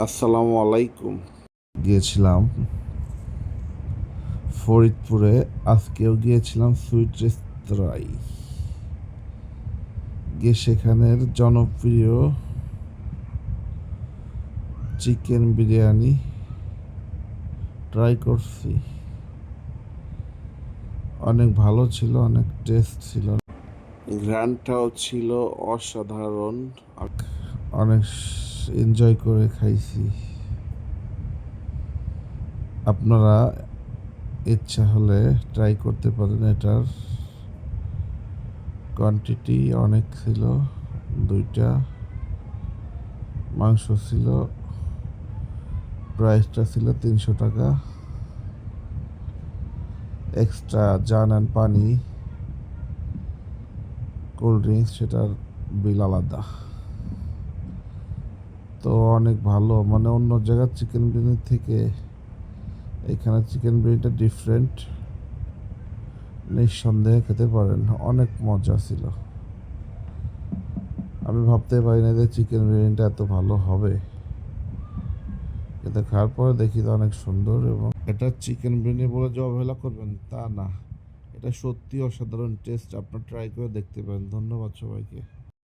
আসসালামু আলাইকুম। গিয়েছিলাম ফরিদপুরে, আজকেও গিয়েছিলাম সুইট রেস্তোরাঁয় গিয়ে সেখানের জনপ্রিয় চিকেন বিরিয়ানি ট্রাই করছি। অনেক ভালো ছিল, অনেক টেস্ট ছিল, ঘ্রাণটাও ছিল অসাধারণ। অনেক এনজয় করে খাইছি। আপনারা ইচ্ছা হলে ট্রাই করতে পারেন। এটার কোয়ান্টিটি অনেক ছিল, দুইটা মাংস ছিল, প্রাইসটা ছিল 300 টাকা। এক্সট্রা জান অ্যান্ড পানি, কোল্ড ড্রিঙ্কস, সেটার বিল আলাদা। তো অনেক ভালো, মানে অন্য জায়গার চিকেন বিরিয়ানি থেকে এখানে চিকেন বিরিয়ানিটা ডিফারেন্ট। নিঃসন্দেহে খেতে পারেন, অনেক মজা ছিল। আমি ভাবতে পারি না যে চিকেন বিরিয়ানিটা এত ভালো হবে, কিন্তু খাওয়ার পরে দেখি তো অনেক সুন্দর। এবং এটা চিকেন বিরিয়ানি বলে যে অবহেলা করবেন তা না, এটা সত্যি অসাধারণ টেস্ট। আপনার ট্রাই করে দেখতে পারেন। ধন্যবাদ সবাইকে।